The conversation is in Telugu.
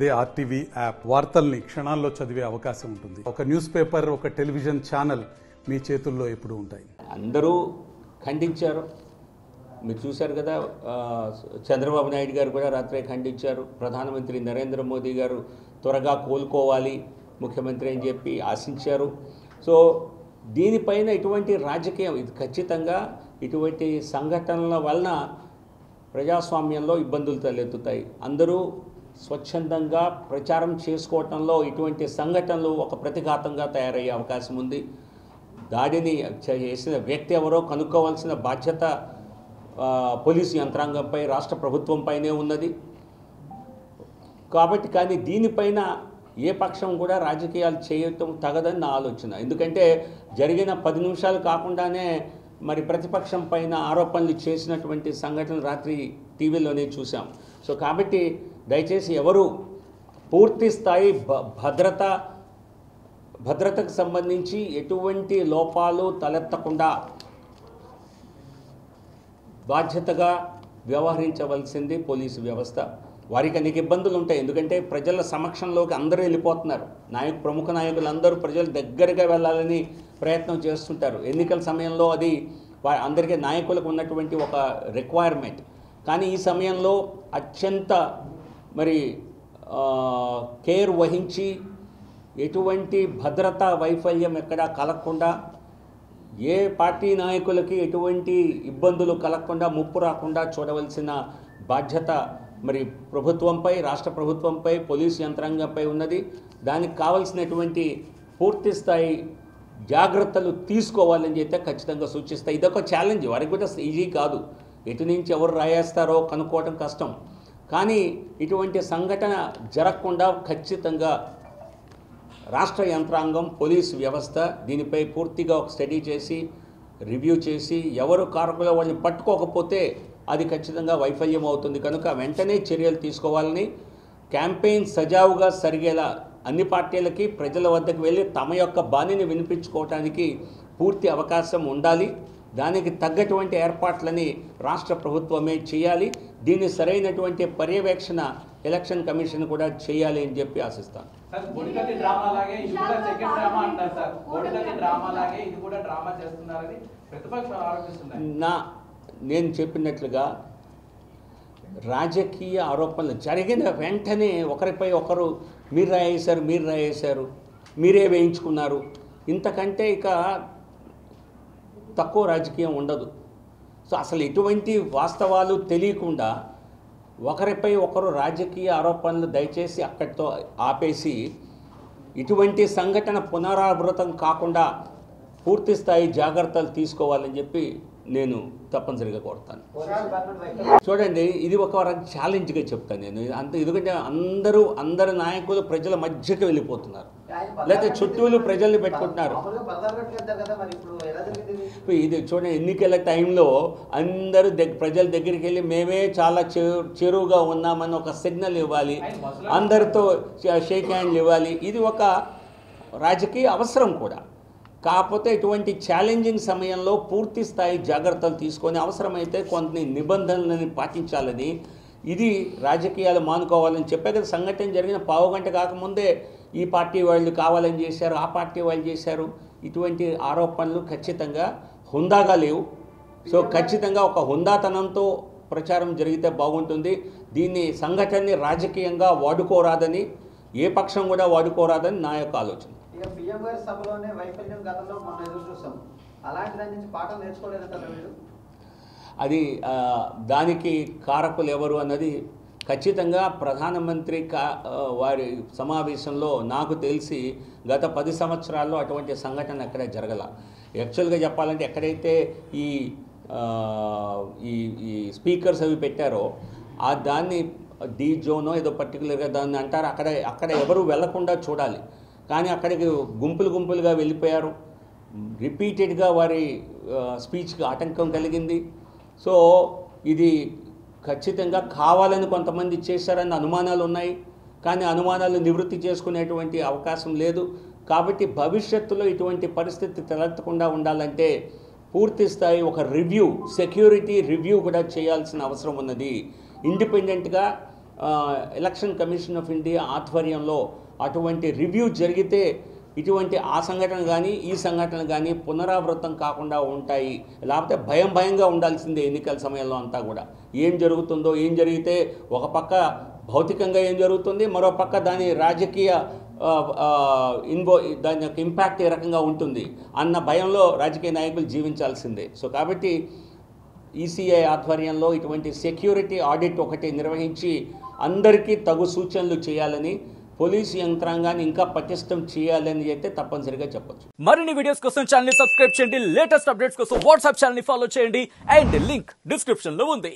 దే ఆర్టీవీ యాప్ వార్తల్ని క్షణాల్లో చదివే అవకాశం ఉంటుంది. ఒక న్యూస్ పేపర్, ఒక టెలివిజన్ ఛానల్ మీ చేతుల్లో ఎప్పుడూ ఉంటాయి. అందరూ ఖండించారు. మీరు చూశారు కదా, చంద్రబాబు నాయుడు గారు కూడా రాత్రే ఖండించారు. ప్రధానమంత్రి నరేంద్ర మోదీ గారు త్వరగా కోలుకోవాలి ముఖ్యమంత్రి అని చెప్పి ఆశించారు. సో దీనిపైన ఇటువంటి రాజకీయం, ఇది ఖచ్చితంగా ఇటువంటి సంఘటనల వలన ప్రజాస్వామ్యంలో ఇబ్బందులు తలెత్తుతాయి. అందరూ స్వచ్ఛందంగా ప్రచారం చేసుకోవటంలో ఇటువంటి సంఘటనలు ఒక ప్రతిఘాతంగా తయారయ్యే అవకాశం ఉంది. దాడిని చేసిన వ్యక్తి ఎవరో కనుక్కోవాల్సిన బాధ్యత పోలీసు యంత్రాంగంపై, రాష్ట్ర ప్రభుత్వంపైనే ఉన్నది. కాబట్టి కానీ దీనిపైన ఏ పక్షం కూడా రాజకీయాలు చేయటం తగదని నా ఆలోచన. ఎందుకంటే జరిగిన 10 నిమిషాలు కాకుండానే మరి ప్రతిపక్షం పైన ఆరోపణలు చేసినటువంటి సంఘటనలు రాత్రి టీవీలోనే చూసాం. సో కాబట్టి దయచేసి ఎవరు పూర్తి స్థాయి భద్రతకు సంబంధించి ఎటువంటి లోపాలు తలెత్తకుండా బాధ్యతగా వ్యవహరించవలసింది పోలీసు వ్యవస్థ. వారికి అనేక ఇబ్బందులు ఉంటాయి. ఎందుకంటే ప్రజల సమక్షంలోకి అందరూ వెళ్ళిపోతున్నారు. ప్రముఖ నాయకులు అందరూ ప్రజల దగ్గరగా వెళ్ళాలని ప్రయత్నం చేస్తుంటారు. ఎన్నికల సమయంలో అది అందరికీ నాయకులకు ఉన్నటువంటి ఒక రిక్వైర్మెంట్. కానీ ఈ సమయంలో అత్యంత మరి కేర్ వహించి ఎటువంటి భద్రతా వైఫల్యం ఎక్కడా కలగకుండా, ఏ పార్టీ నాయకులకి ఎటువంటి ఇబ్బందులు కలగకుండా, ముప్పు రాకుండా చూడవలసిన బాధ్యత మరి ప్రభుత్వంపై, రాష్ట్ర ప్రభుత్వంపై, పోలీసు యంత్రాంగంపై ఉన్నది. దానికి కావలసినటువంటి పూర్తి స్థాయి జాగ్రత్తలు తీసుకోవాలని చెప్పి ఖచ్చితంగా సూచిస్తాయి. ఇదొక ఛాలెంజ్, వారికి కూడా ఈజీ కాదు. ఎటు నుంచి ఎవరు రాయేస్తారో కనుక్కోవడం కష్టం. కానీ ఇటువంటి సంఘటన జరగకుండా ఖచ్చితంగా రాష్ట్ర యంత్రాంగం, పోలీసు వ్యవస్థ దీనిపై పూర్తిగా ఒక స్టడీ చేసి, రివ్యూ చేసి, ఎవరు కారకులో వాళ్ళని పట్టుకోకపోతే అది ఖచ్చితంగా వైఫల్యం అవుతుంది. కనుక వెంటనే చర్యలు తీసుకోవాలని, క్యాంపెయిన్ సజావుగా జరిగేలా అన్ని పార్టీలకి ప్రజల వద్దకు వెళ్ళి తమ యొక్క బాణిని వినిపించుకోవడానికి పూర్తి అవకాశం ఉండాలి. దానికి తగ్గటువంటి ఏర్పాట్లని రాష్ట్ర ప్రభుత్వమే చేయాలి. దీన్ని సరైనటువంటి పర్యవేక్షణ ఎలక్షన్ కమిషన్ కూడా చేయాలి అని చెప్పి ఆశిస్తాను. నేను చెప్పినట్లుగా రాజకీయ ఆరోపణలు జరిగిన వెంటనే ఒకరిపై ఒకరు మీరు రాయేశారు, మీరే వేయించుకున్నారు, ఇంతకంటే ఇక తక్కువ రాజకీయం ఉండదు. సో అసలు ఎటువంటి వాస్తవాలు తెలియకుండా ఒకరిపై ఒకరు రాజకీయ ఆరోపణలు దయచేసి అక్కడితో ఆపేసి ఇటువంటి సంఘటన పునరావృతం కాకుండా పూర్తి స్థాయి జాగ్రత్తలు తీసుకోవాలని చెప్పి నేను తప్పనిసరిగా కోరుతాను. చూడండి, ఇది ఒక ఛాలెంజ్గా చెప్తాను నేను. ఎందుకంటే అందరు నాయకులు ప్రజల మధ్యకి వెళ్ళిపోతున్నారు, లేకపోతే చుట్టూలు ప్రజల్ని పెట్టుకుంటున్నారు. ఇది చూడండి, ఎన్నికల టైంలో అందరూ ప్రజల దగ్గరికి వెళ్ళి మేమే చాలా చెరువుగా ఉన్నామని ఒక సిగ్నల్ ఇవ్వాలి, అందరితో షేక్ హ్యాండ్లు ఇవ్వాలి. ఇది ఒక రాజకీయ అవసరం కూడా. కాకపోతే ఇటువంటి ఛాలెంజింగ్ సమయంలో పూర్తి స్థాయి జాగ్రత్తలు తీసుకొని అవసరమైతే కొన్ని నిబంధనలను పాటించాలని, ఇది రాజకీయాలు మానుకోవాలని చెప్పే కదా. సంఘటన జరిగిన పావుగంట కాకముందే ఈ పార్టీ వాళ్ళు కావాలని చేశారు, ఆ పార్టీ వాళ్ళు చేశారు. ఇటువంటి ఆరోపణలు ఖచ్చితంగా హుందాగా లేవు. సో ఖచ్చితంగా ఒక హుందాతనంతో ప్రచారం జరిగితే బాగుంటుంది. దీన్ని సంఘటనని రాజకీయంగా వాడుకోరాదని, ఏ పక్షం కూడా వాడుకోరాదని నా యొక్క ఆలోచన. పీఎం గారి సభలోనే వైఫల్యం గతంలో మనం ఎదురు చూసాం. అలాంటి దాని నుంచి పాఠం నేర్చుకోలేదంటారా మీరు? అది దానికి కారకులు ఎవరు అన్నది ఖచ్చితంగా ప్రధానమంత్రి వారి సమావేశంలో నాకు తెలిసి గత 10 సంవత్సరాల్లో అటువంటి సంఘటన ఎక్కడ జరగల. యాక్చువల్గా చెప్పాలంటే ఎక్కడైతే ఈ స్పీకర్స్ అవి పెట్టారో దాన్ని డీ జోనో ఏదో పర్టికులర్గా దాన్ని అంటారు, అక్కడ ఎవరు వెళ్లకుండా చూడాలి. కానీ అక్కడికి గుంపులుగా వెళ్ళిపోయారు. రిపీటెడ్గా వారి స్పీచ్కి ఆటంకం కలిగింది. సో ఇది ఖచ్చితంగా కావాలని కొంతమంది చేశారన్న అనుమానాలు ఉన్నాయి. కానీ అనుమానాలు నివృత్తి చేసుకునేటువంటి అవకాశం లేదు. కాబట్టి భవిష్యత్తులో ఇటువంటి పరిస్థితి తలెత్తకుండా ఉండాలంటే పూర్తి స్థాయి ఒక రివ్యూ, సెక్యూరిటీ రివ్యూ కూడా చేయాల్సిన అవసరం ఉన్నది. ఇండిపెండెంట్గా ఎలక్షన్ కమిషన్ ఆఫ్ ఇండియా ఆధ్వర్యంలో అటువంటి రివ్యూ జరిగితే ఇటువంటి ఆ సంఘటన కానీ ఈ సంఘటన కానీ పునరావృతం కాకుండా ఉంటాయి. లేకపోతే భయంగా ఉండాల్సిందే ఎన్నికల సమయంలో అంతా కూడా. ఏం జరుగుతుందో, ఏం జరిగితే ఒక పక్క భౌతికంగా ఏం జరుగుతుంది, మరో పక్క దాని రాజకీయ దాని యొక్క ఇంపాక్ట్ ఏ రకంగా ఉంటుంది అన్న భయంలో రాజకీయ నాయకులు జీవించాల్సిందే. సో కాబట్టి ఈసీఐ ఆధ్వర్యంలో ఇటువంటి సెక్యూరిటీ ఆడిట్ ఒకటి నిర్వహించి అందరికీ తగు సూచనలు చేయాలని, పోలీసు యంత్రాంగాన్ని ఇంకా పటిష్టం చేయాలని అయితే తప్పనిసరిగా చెప్పొచ్చు. మరిన్ని వీడియోస్ కోసం ఛానల్ ని సబ్స్క్రైబ్ చేయండి, లేటెస్ట్ అప్డేట్స్ కోసం వాట్సాప్ ఛానల్ ని ఫాలో చేయండి అండ్ లింక్ డిస్క్రిప్షన్ లో ఉంది.